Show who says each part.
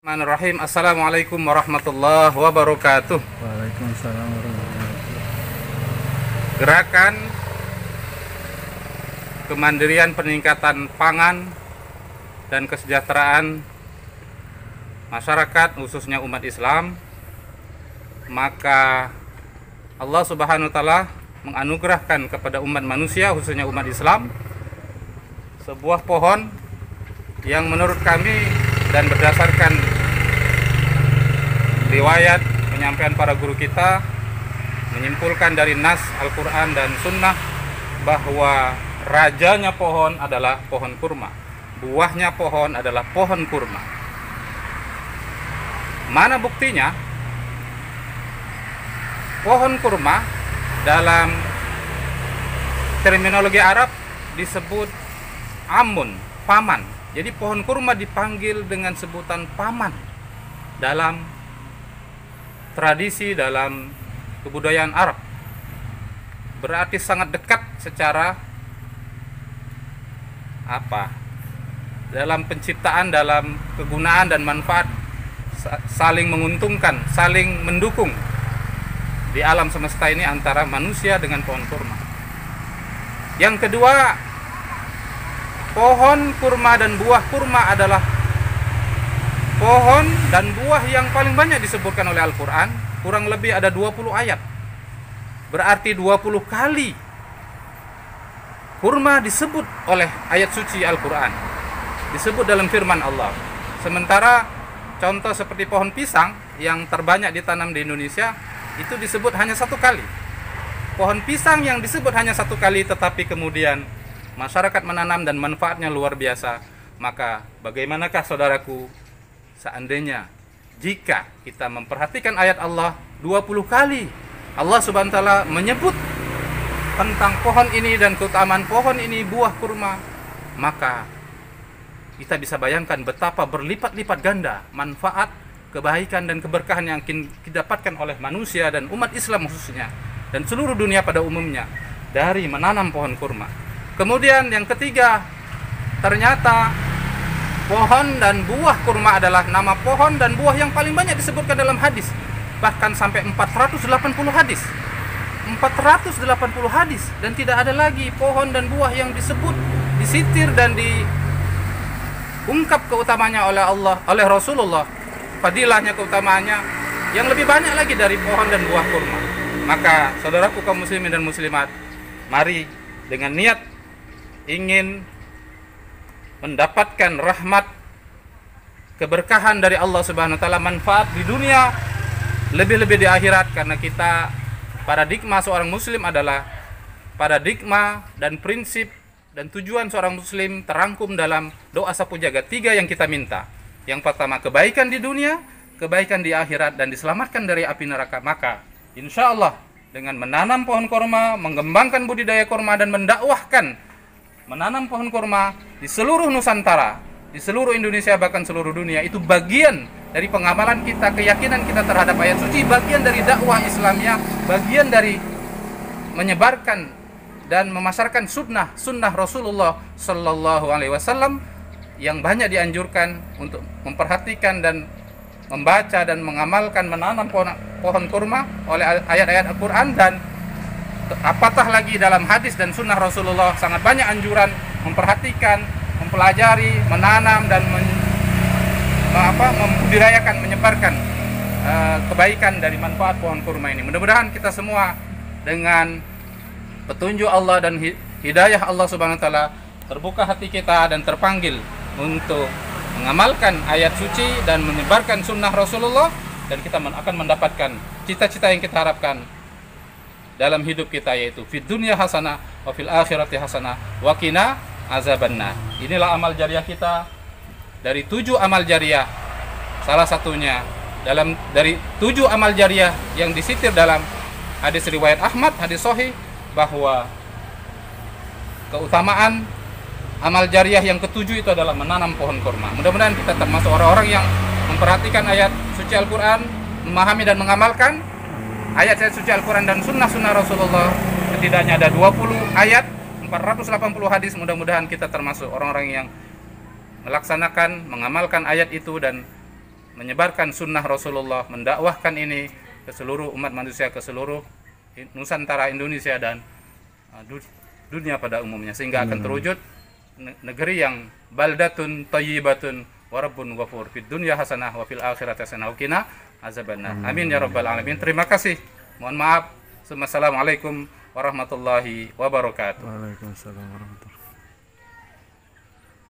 Speaker 1: Bismillahirrahmanirrahim. Assalamualaikum warahmatullahi wabarakatuh.
Speaker 2: Waalaikumsalam warahmatullahi wabarakatuh.
Speaker 1: Gerakan kemandirian peningkatan pangan dan kesejahteraan masyarakat khususnya umat Islam, maka Allah Subhanahu wa taala menganugerahkan kepada umat manusia khususnya umat Islam sebuah pohon yang menurut kami dan berdasarkan riwayat penyampaian para guru kita menyimpulkan dari nas Al-Quran dan Sunnah bahwa rajanya pohon adalah pohon kurma, buahnya pohon adalah pohon kurma. Mana buktinya? Pohon kurma dalam terminologi Arab disebut amun, paman. Jadi pohon kurma dipanggil dengan sebutan paman dalam tradisi, dalam kebudayaan Arab. Berarti sangat dekat secara dalam penciptaan, dalam kegunaan dan manfaat, saling menguntungkan, saling mendukung di alam semesta ini antara manusia dengan pohon kurma. Yang kedua, pohon kurma dan buah kurma adalah pohon dan buah yang paling banyak disebutkan oleh Al-Quran. Kurang lebih ada 20 ayat. Berarti 20 kali kurma disebut oleh ayat suci Al-Quran, disebut dalam firman Allah. Sementara contoh seperti pohon pisang yang terbanyak ditanam di Indonesia itu disebut hanya satu kali. Pohon pisang yang disebut hanya satu kali tetapi kemudian masyarakat menanam dan manfaatnya luar biasa. Maka bagaimanakah saudaraku seandainya jika kita memperhatikan ayat Allah 20 kali Allah Subhanahu wa taala menyebut tentang pohon ini dan keutamaan pohon ini, buah kurma, maka kita bisa bayangkan betapa berlipat-lipat ganda manfaat, kebaikan dan keberkahan yang didapatkan oleh manusia dan umat Islam khususnya dan seluruh dunia pada umumnya dari menanam pohon kurma. Kemudian yang ketiga, ternyata pohon dan buah kurma adalah nama pohon dan buah yang paling banyak disebutkan dalam hadis. Bahkan sampai 480 hadis. 480 hadis. Dan tidak ada lagi pohon dan buah yang disebut, disitir dan diungkap keutamanya oleh Allah, oleh Rasulullah. Fadilahnya, keutamaannya yang lebih banyak lagi dari pohon dan buah kurma. Maka saudaraku kaum muslimin dan muslimat, mari dengan niat ingin mendapatkan rahmat, keberkahan dari Allah Subhanahu wa taala, manfaat di dunia, lebih-lebih di akhirat, karena kita paradigma seorang muslim adalah paradigma dan prinsip dan tujuan seorang muslim terangkum dalam doa sapu jagat 3 yang kita minta. Yang pertama, kebaikan di dunia, kebaikan di akhirat, dan diselamatkan dari api neraka. Maka insya Allah dengan menanam pohon kurma, mengembangkan budidaya kurma dan mendakwahkan menanam pohon kurma di seluruh Nusantara, di seluruh Indonesia, bahkan seluruh dunia, itu bagian dari pengamalan kita, keyakinan kita terhadap ayat suci, bagian dari dakwah Islamiyah, bagian dari menyebarkan dan memasarkan sunnah Rasulullah Sallallahu Alaihi Wasallam yang banyak dianjurkan untuk memperhatikan dan membaca dan mengamalkan menanam pohon kurma oleh ayat-ayat Al-Quran. Dan apatah lagi dalam hadis dan sunnah Rasulullah sangat banyak anjuran memperhatikan, mempelajari, menanam dan membudidayakan, menyebarkan kebaikan dari manfaat pohon kurma ini. Mudah-mudahan kita semua dengan petunjuk Allah dan hidayah Allah Subhanahu wa taala terbuka hati kita dan terpanggil untuk mengamalkan ayat suci dan menyebarkan sunnah Rasulullah, dan kita akan mendapatkan cita-cita yang kita harapkan dalam hidup kita, yaitu fid dunya hasanah wa fil akhirati hasanah wa qina azabannar. Inilah amal jariah kita. Dari 7 amal jariah, salah satunya dari 7 amal jariah yang disitir dalam hadis riwayat Ahmad, hadis sahih, bahwa keutamaan amal jariah yang ke-7 itu adalah menanam pohon kurma. Mudah-mudahan kita termasuk orang-orang yang memperhatikan ayat suci Al-Quran, memahami dan mengamalkan ayat-ayat suci Al-Quran dan sunnah-sunnah Rasulullah. Setidaknya ada 20 ayat, 480 hadis. Mudah-mudahan kita termasuk orang-orang yang melaksanakan, mengamalkan ayat itu dan menyebarkan sunnah Rasulullah, mendakwahkan ini ke seluruh umat manusia, ke seluruh Nusantara, Indonesia, dan dunia pada umumnya, sehingga akan terwujud negeri yang baldatun thayyibatun wa rabbun ghafur, fid dunya hasanah wa fil akhirati hasanah wa qina azabannar. Amin ya rabbal alamin. Terima kasih. Mohon maaf. Assalamualaikum warahmatullahi wabarakatuh.
Speaker 2: Waalaikumsalam warahmatullahi